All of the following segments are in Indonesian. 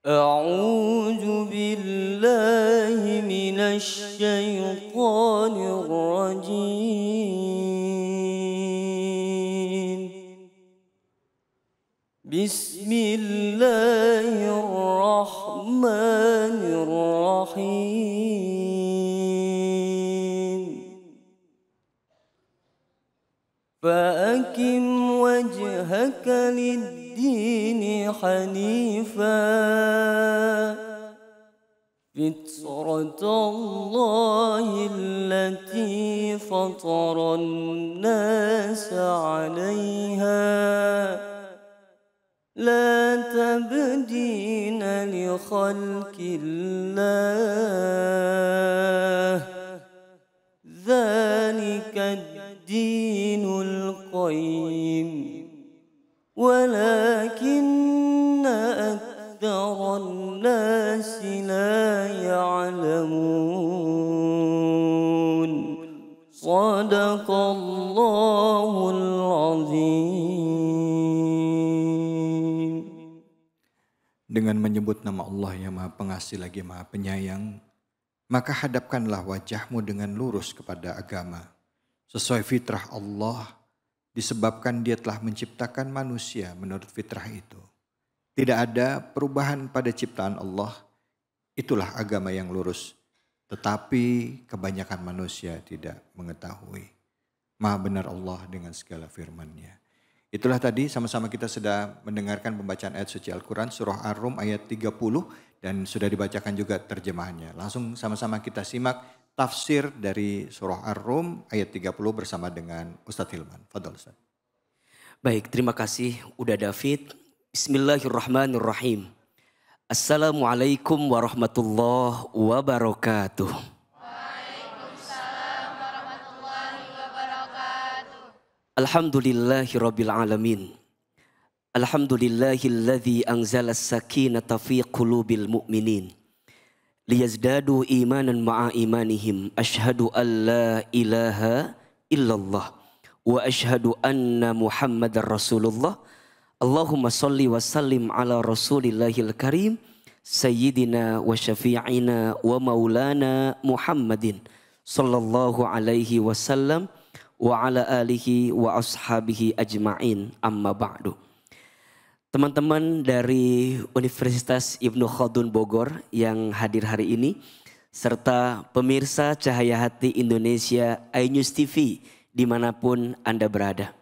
أعوذ بالله من الشيطان الرجيم. بسم الله الرحمن الرحيم. فأقم وجهك للدين حنيفا فطرة الله التي فطر الناس عليها لا تبدين لخلق الله ذلك الدين القيم ولكن أكثر الناس لا يعلمون. صدق الله العظيم. Dengan menyebut nama Allah yang Maha Pengasih lagi Maha Penyayang, maka hadapkanlah wajahmu dengan lurus kepada agama sesuai fitrah Allah, disebabkan Dia telah menciptakan manusia menurut fitrah itu. Tidak ada perubahan pada ciptaan Allah, itulah agama yang lurus. Tetapi kebanyakan manusia tidak mengetahui. Maha benar Allah dengan segala firman-Nya. Itulah tadi sama-sama kita sudah mendengarkan pembacaan ayat suci Al-Quran surah Ar-Rum ayat 30 dan sudah dibacakan juga terjemahannya. Langsung sama-sama kita simak tafsir dari surah Ar-Rum ayat 30 bersama dengan Ustadz Hilman. Fadhol Ustadz. Baik, terima kasih Uda David. Bismillahirrahmanirrahim. Assalamualaikum warahmatullahi wabarakatuh. Waalaikumsalam warahmatullahi wabarakatuh. Alhamdulillahirabbil alamin. Alhamdulillahilladzi anzala as-sakinata fi qulubil mu'minin liyazdadu imanan ma'a imanihim. Asyhadu an la ilaha illallah wa asyhadu anna Muhammadar Rasulullah. Allahumma salli wa sallim ala Rasulillahil Karim Sayyidina wa syafi'ina wa maulana Muhammadin sallallahu alaihi wasallam wa ala alihi wa ashabihi ajma'in, amma ba'du. Teman-teman dari Universitas Ibnu Khaldun Bogor yang hadir hari ini, serta pemirsa Cahaya Hati Indonesia iNews TV dimanapun Anda berada.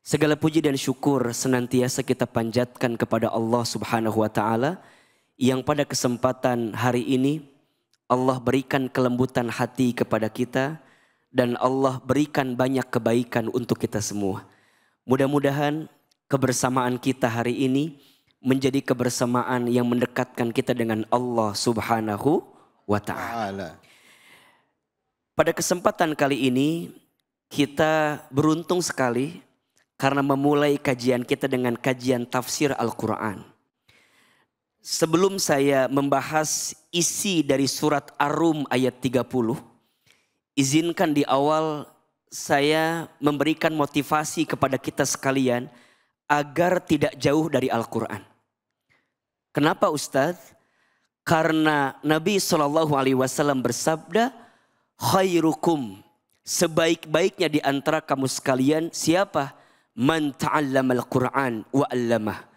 Segala puji dan syukur senantiasa kita panjatkan kepada Allah Subhanahu wa Ta'ala yang pada kesempatan hari ini Allah berikan kelembutan hati kepada kita dan Allah berikan banyak kebaikan untuk kita semua. Mudah-mudahan kebersamaan kita hari ini menjadi kebersamaan yang mendekatkan kita dengan Allah Subhanahu wa Ta'ala. Pada kesempatan kali ini kita beruntung sekali karena memulai kajian kita dengan kajian tafsir Al-Quran. Sebelum saya membahas isi dari surat Ar-Rum ayat 30, izinkan di awal saya memberikan motivasi kepada kita sekalian agar tidak jauh dari Al-Quran. Kenapa Ustadz? Karena Nabi SAW bersabda, khairukum, sebaik-baiknya di antara kamu sekalian siapa? Man ta'allamal Qur'an wa 'allamah.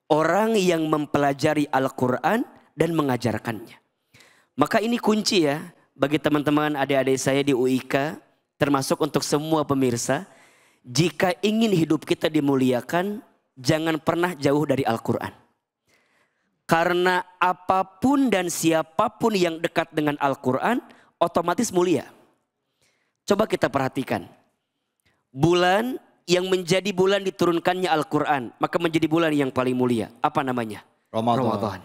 Orang yang mempelajari Al-Quran dan mengajarkannya. Maka ini kunci ya bagi teman-teman adik-adik saya di UIK, termasuk untuk semua pemirsa. Jika ingin hidup kita dimuliakan, jangan pernah jauh dari Al-Quran. Karena apapun dan siapapun yang dekat dengan Al-Quran otomatis mulia. Coba kita perhatikan. Bulan yang menjadi bulan diturunkannya Al-Quran, maka menjadi bulan yang paling mulia. Apa namanya? Ramadan.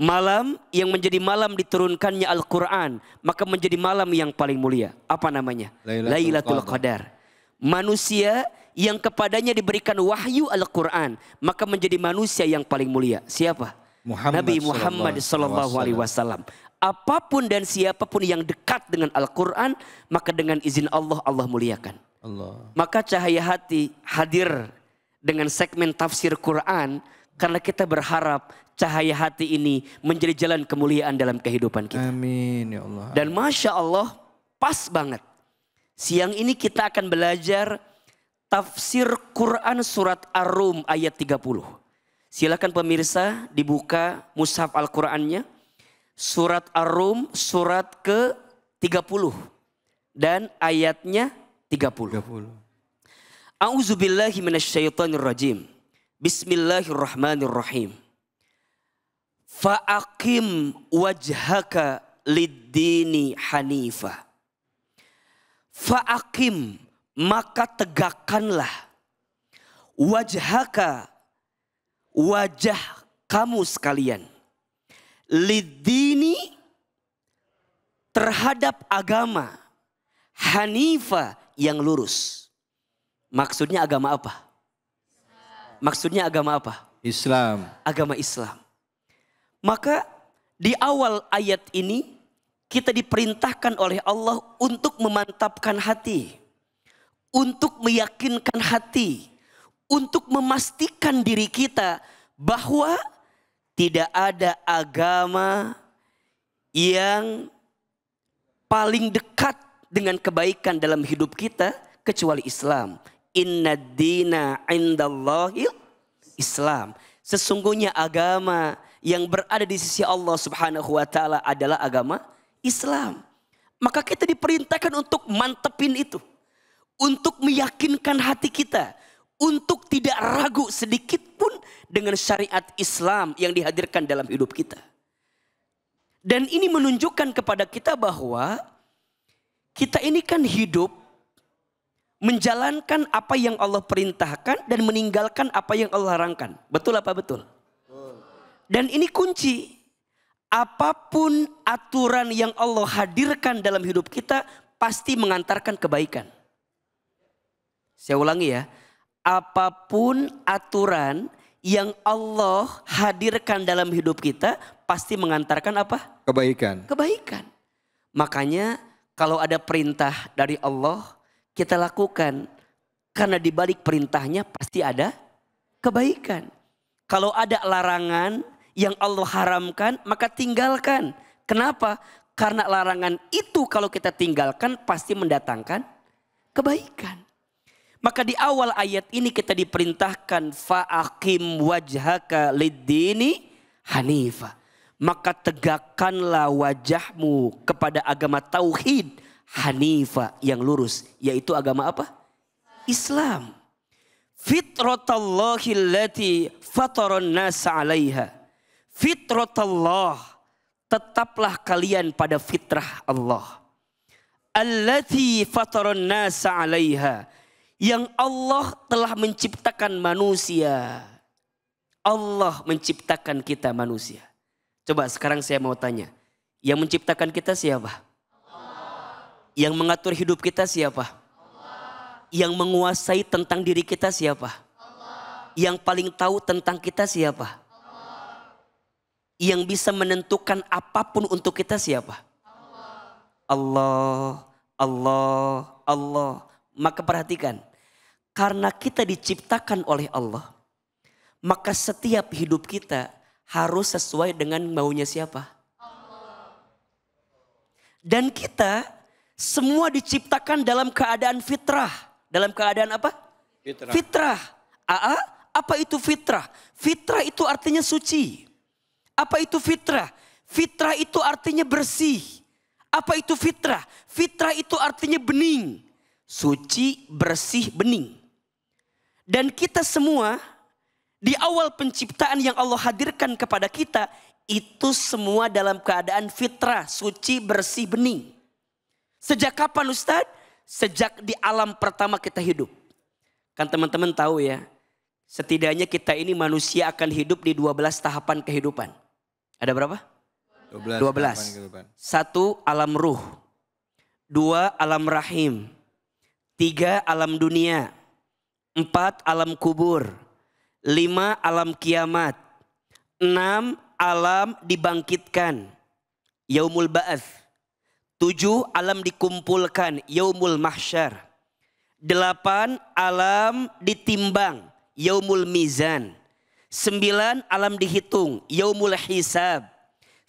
Malam yang menjadi malam diturunkannya Al-Quran, maka menjadi malam yang paling mulia. Apa namanya? Lailatul Qadar. Manusia yang kepadanya diberikan wahyu Al-Quran, maka menjadi manusia yang paling mulia. Siapa? Nabi Muhammad SAW. Apapun dan siapapun yang dekat dengan Al-Quran, maka dengan izin Allah, Allah muliakan. Maka Cahaya Hati hadir dengan segmen tafsir Quran karena kita berharap cahaya hati ini menjadi jalan kemuliaan dalam kehidupan kita. Amin ya Allah. Dan Masya Allah pas banget. Siang ini kita akan belajar tafsir Quran surat Ar-Rum ayat 30. Silakan pemirsa dibuka mushaf Al-Qurannya. Surat Ar-Rum surat ke-30. Dan ayatnya 30. A'udzubillahi minasyaitonirrajim. Bismillahirrahmanirrahim. Fa'aqim wajhaka lid-dini hanifah. Fa'aqim, maka tegakkanlah wajhaka, wajah kamu sekalian, lid-dini, terhadap agama, hanifah, yang lurus. Maksudnya agama apa? Maksudnya agama apa? Islam. Agama Islam. Maka di awal ayat ini kita diperintahkan oleh Allah untuk memantapkan hati, untuk meyakinkan hati, untuk memastikan diri kita bahwa tidak ada agama yang paling dekat dengan kebaikan dalam hidup kita kecuali Islam. Inna dina indallahil Islam. Sesungguhnya agama yang berada di sisi Allah Subhanahu wa taala adalah agama Islam. Maka kita diperintahkan untuk mantepin itu. Untuk meyakinkan hati kita. Untuk tidak ragu sedikit pun dengan syariat Islam yang dihadirkan dalam hidup kita. Dan ini menunjukkan kepada kita bahwa kita ini kan hidup menjalankan apa yang Allah perintahkan dan meninggalkan apa yang Allah larangkan. Betul apa betul? Dan ini kunci. Apapun aturan yang Allah hadirkan dalam hidup kita pasti mengantarkan kebaikan. Saya ulangi ya. Apapun aturan yang Allah hadirkan dalam hidup kita pasti mengantarkan apa? Kebaikan. Kebaikan. Makanya kalau ada perintah dari Allah kita lakukan. Karena di balik perintahnya pasti ada kebaikan. Kalau ada larangan yang Allah haramkan maka tinggalkan. Kenapa? Karena larangan itu kalau kita tinggalkan pasti mendatangkan kebaikan. Maka di awal ayat ini kita diperintahkan fa'aqim wajhaka lid-dini hanifah. Maka tegakkanlah wajahmu kepada agama tauhid hanifah yang lurus. Yaitu agama apa? Islam. Fitratallahi allati fataran nasa 'alaiha. Fitratallah, tetaplah kalian pada fitrah Allah. Allati fataran nasa 'alaiha, yang Allah telah menciptakan manusia. Allah menciptakan kita manusia. Coba sekarang saya mau tanya, yang menciptakan kita siapa? Allah. Yang mengatur hidup kita siapa? Allah. Yang menguasai tentang diri kita siapa? Allah. Yang paling tahu tentang kita siapa? Yang bisa menentukan apapun untuk kita siapa? Allah, Allah, Allah. Maka perhatikan, karena kita diciptakan oleh Allah, maka setiap hidup kita harus sesuai dengan maunya siapa? Allah. Dan kita semua diciptakan dalam keadaan fitrah. Dalam keadaan apa? Fitrah. Fitrah. Apa itu fitrah? Fitrah itu artinya suci. Apa itu fitrah? Fitrah itu artinya bersih. Apa itu fitrah? Fitrah itu artinya bening. Suci, bersih, bening. Dan kita semua di awal penciptaan yang Allah hadirkan kepada kita, itu semua dalam keadaan fitrah, suci, bersih, bening. Sejak kapan Ustadz? Sejak di alam pertama kita hidup. Kan teman-teman tahu ya, setidaknya kita ini manusia akan hidup di 12 tahapan kehidupan. Ada berapa? 12. 1 alam ruh. 2 alam rahim. 3 alam dunia. 4 alam kubur. 5 alam kiamat. 6 alam dibangkitkan. Yaumul ba'ats. 7 alam dikumpulkan. Yaumul mahsyar. 8 alam ditimbang. Yaumul mizan. 9 alam dihitung, yaumul hisab.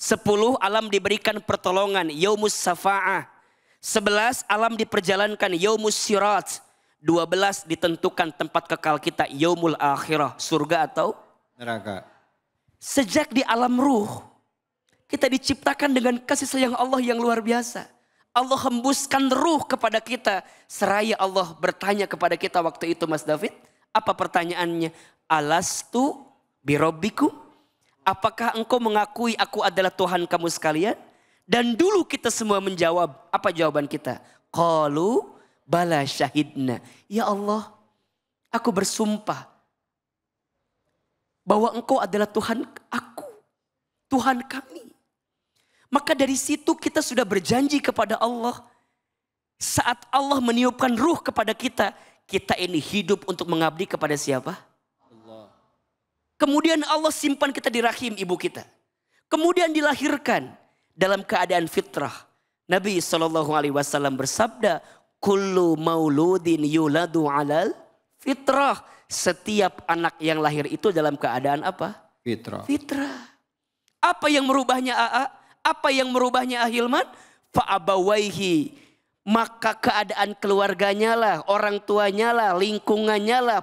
10 alam diberikan pertolongan, yaumus safa'ah. 11 alam diperjalankan, yaumus sirat. 12 ditentukan tempat kekal kita, yaumul akhirah, surga atau Neraka. sejak di alam ruh kita diciptakan dengan kasih sayang Allah yang luar biasa. Allah hembuskan ruh kepada kita. Seraya Allah bertanya kepada kita waktu itu, Mas David. Apa pertanyaannya? Alastu birabbikum? Apakah engkau mengakui aku adalah Tuhan kamu sekalian? Dan dulu kita semua menjawab. Apa jawaban kita? Qalu bala syahidna. Ya Allah, aku bersumpah bahwa engkau adalah Tuhan aku. Tuhan kami. Maka dari situ kita sudah berjanji kepada Allah. Saat Allah meniupkan ruh kepada kita. Kita ini hidup untuk mengabdi kepada siapa? Allah. Kemudian Allah simpan kita di rahim ibu kita. Kemudian dilahirkan dalam keadaan fitrah. Nabi SAW bersabda. Kullu mauludin yuladu alal fitrah. Setiap anak yang lahir itu dalam keadaan apa? Fitrah. Fitrah. Apa yang merubahnya AA? Apa yang merubahnya Ahilman? Fa'abawaihi. Maka keadaan keluarganya lah, orang tuanya lah, lingkungannya lah,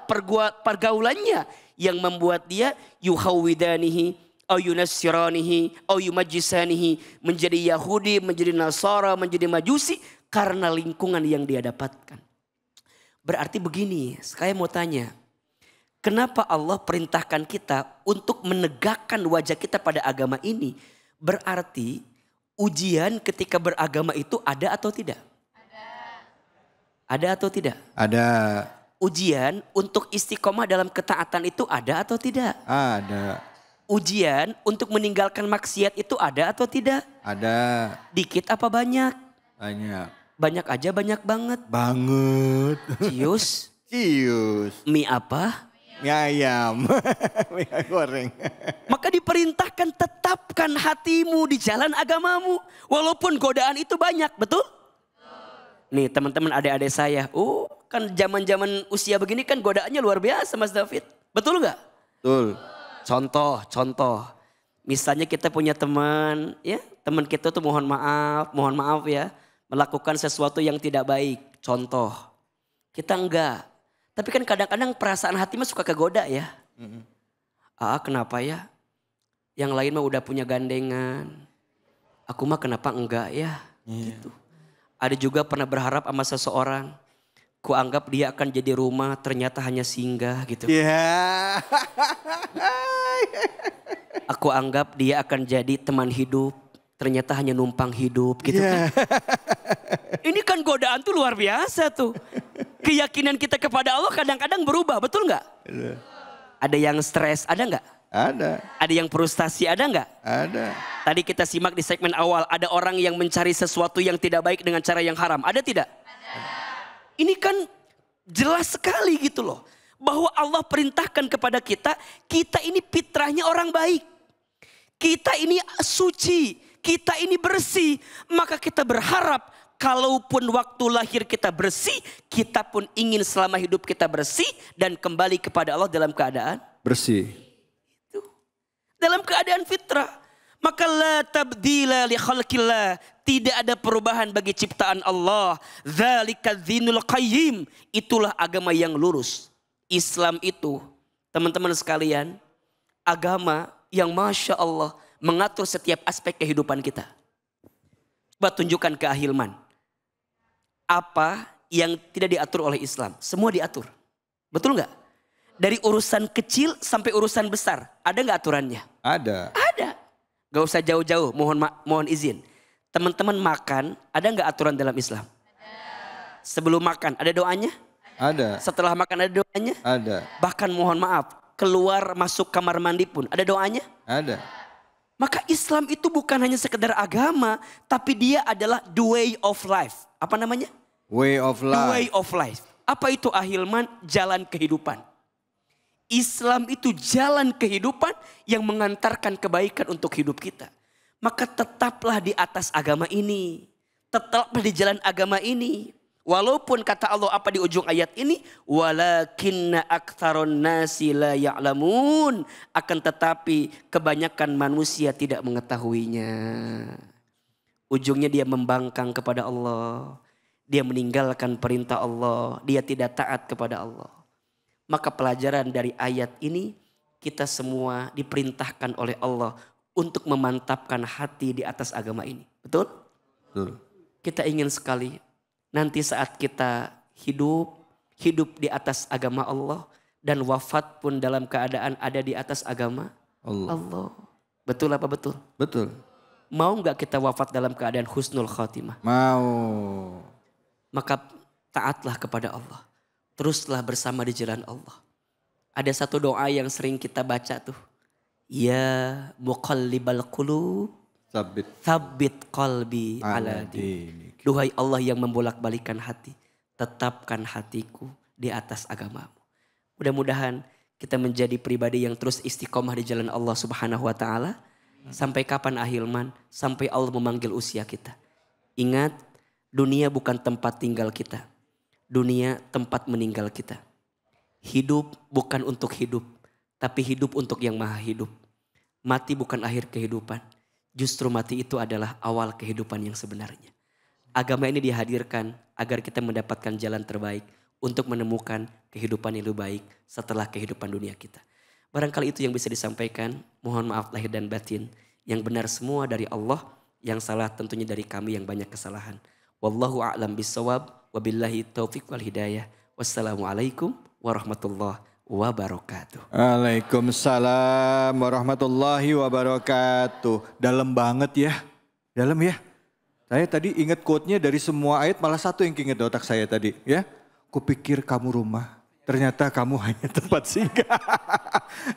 pergaulannya yang membuat dia yuhawidanihi, au yunassiranihi, au yumajjisanihi, menjadi Yahudi, menjadi Nasara, menjadi Majusi karena lingkungan yang dia dapatkan. Berarti begini, saya mau tanya, kenapa Allah perintahkan kita untuk menegakkan wajah kita pada agama ini? Berarti ujian ketika beragama itu ada atau tidak? Ada atau tidak? Ada. Ujian untuk istiqomah dalam ketaatan itu ada atau tidak? Ada. Ujian untuk meninggalkan maksiat itu ada atau tidak? Ada. Dikit apa banyak? Banyak. Banyak aja, banyak banget. Banget. Cius. Cius. Mie apa? Mie ayam. Mie goreng. Maka diperintahkan tetapkan hatimu di jalan agamamu. Walaupun godaan itu banyak, betul? Nih teman-teman adik-adik saya. Kan zaman-zaman usia begini kan godaannya luar biasa Mas David. Betul gak? Betul. Contoh. Misalnya kita punya teman, ya teman kita tuh mohon maaf ya. Melakukan sesuatu yang tidak baik. Contoh. Kita enggak. Tapi kan kadang-kadang perasaan hati mah suka kegoda ya. Kenapa ya? Yang lain mah udah punya gandengan. Aku mah kenapa enggak ya? Gitu. Ada juga pernah berharap sama seseorang. Kuanggap dia akan jadi rumah, ternyata hanya singgah gitu. Iya. Aku anggap dia akan jadi teman hidup, ternyata hanya numpang hidup gitu kan. Ini kan godaan tuh luar biasa tuh. Keyakinan kita kepada Allah kadang-kadang berubah, betul nggak? Ada yang stres, ada nggak? Ada. Ada yang frustasi, ada nggak? Ada. Tadi kita simak di segmen awal, ada orang yang mencari sesuatu yang tidak baik dengan cara yang haram. Ada tidak? Ada. Ini kan jelas sekali gitu loh. Bahwa Allah perintahkan kepada kita, kita ini fitrahnya orang baik. Kita ini suci, kita ini bersih. Maka kita berharap, kalaupun waktu lahir kita bersih, kita pun ingin selama hidup kita bersih dan kembali kepada Allah dalam keadaan bersih. Dalam keadaan fitrah. Maka la tabdila li khalqillah. Tidak ada perubahan bagi ciptaan Allah. Dzalika dzinul qayyim. Itulah agama yang lurus. Islam itu, teman-teman sekalian, agama yang Masya Allah mengatur setiap aspek kehidupan kita. Coba tunjukkan ke Ahilman. Apa yang tidak diatur oleh Islam? Semua diatur. Betul nggak? Dari urusan kecil sampai urusan besar. Ada nggak aturannya? Ada. Ada. Gak usah jauh-jauh, mohon izin. Teman-teman makan, ada nggak aturan dalam Islam? Ada. Sebelum makan, ada doanya? Ada. Setelah makan ada doanya? Ada. Bahkan mohon maaf, keluar masuk kamar mandi pun ada doanya? Ada. Maka Islam itu bukan hanya sekedar agama, tapi dia adalah the way of life. Apa namanya? Way of life. The way of life. Apa itu Ahilman? Jalan kehidupan. Islam itu jalan kehidupan yang mengantarkan kebaikan untuk hidup kita. Maka tetaplah di atas agama ini. Tetaplah di jalan agama ini. Walaupun kata Allah apa di ujung ayat ini, walakinna aktsaron nasi la ya'lamun, akan tetapi kebanyakan manusia tidak mengetahuinya. Ujungnya dia membangkang kepada Allah, dia meninggalkan perintah Allah, dia tidak taat kepada Allah. Maka pelajaran dari ayat ini, kita semua diperintahkan oleh Allah untuk memantapkan hati di atas agama ini. Betul? Betul. Kita ingin sekali nanti saat kita hidup di atas agama Allah dan wafat pun dalam keadaan ada di atas agama Allah. Betul apa betul? Betul. Mau nggak kita wafat dalam keadaan husnul khatimah? Mau. Maka taatlah kepada Allah. Teruslah bersama di jalan Allah. Ada satu doa yang sering kita baca tuh. Ya muqallibal qulub, tsabbit qalbi ala dinik. Duhai Allah yang membolak-balikan hati, tetapkan hatiku di atas agamamu. Mudah-mudahan kita menjadi pribadi yang terus istiqomah di jalan Allah Subhanahu wa taala. Sampai kapan ahilman? Sampai Allah memanggil usia kita. Ingat, dunia bukan tempat tinggal kita. Dunia tempat meninggal kita. Hidup bukan untuk hidup, tapi hidup untuk yang maha hidup. Mati bukan akhir kehidupan. Justru mati itu adalah awal kehidupan yang sebenarnya. Agama ini dihadirkan agar kita mendapatkan jalan terbaik untuk menemukan kehidupan yang lebih baik setelah kehidupan dunia kita. Barangkali itu yang bisa disampaikan. Mohon maaf lahir dan batin. Yang benar semua dari Allah, yang salah tentunya dari kami yang banyak kesalahan. Wallahu a'lam bissawab. Wabillahi taufiq wal hidayah. Wassalamualaikum warahmatullahi wabarakatuh. Waalaikumsalam warahmatullahi wabarakatuh. Dalam banget ya. Dalam ya. Saya tadi ingat quote-nya dari semua ayat, malah satu yang keinget di otak saya tadi. Ya, kupikir kamu rumah, ternyata kamu hanya tempat singgah.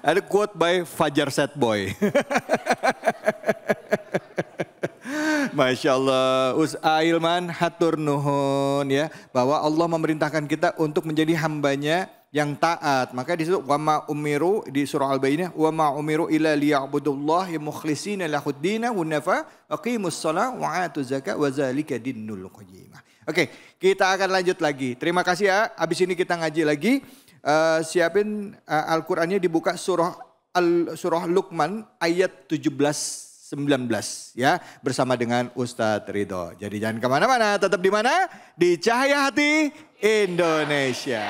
Ada quote by Fajar Sad Boy. Masya Allah, Ailman hatur nuhun ya. Bahwa Allah memerintahkan kita untuk menjadi hambanya yang taat. Maka di situ wama umiru di surah Al-Baqarah wama umiru illa liya'budullah mukhlishina lahuddina hunafa aqimus shalah wa atuz zakat wa zalika dinul qayyimah. Oke, kita akan lanjut lagi. Terima kasih ya. Habis ini kita ngaji lagi. Siapin Al-Qur'annya dibuka surah Luqman ayat 17-19 ya, bersama dengan Ustadz Ridho. Jadi jangan kemana-mana, tetap di mana? Di Cahaya Hati Indonesia.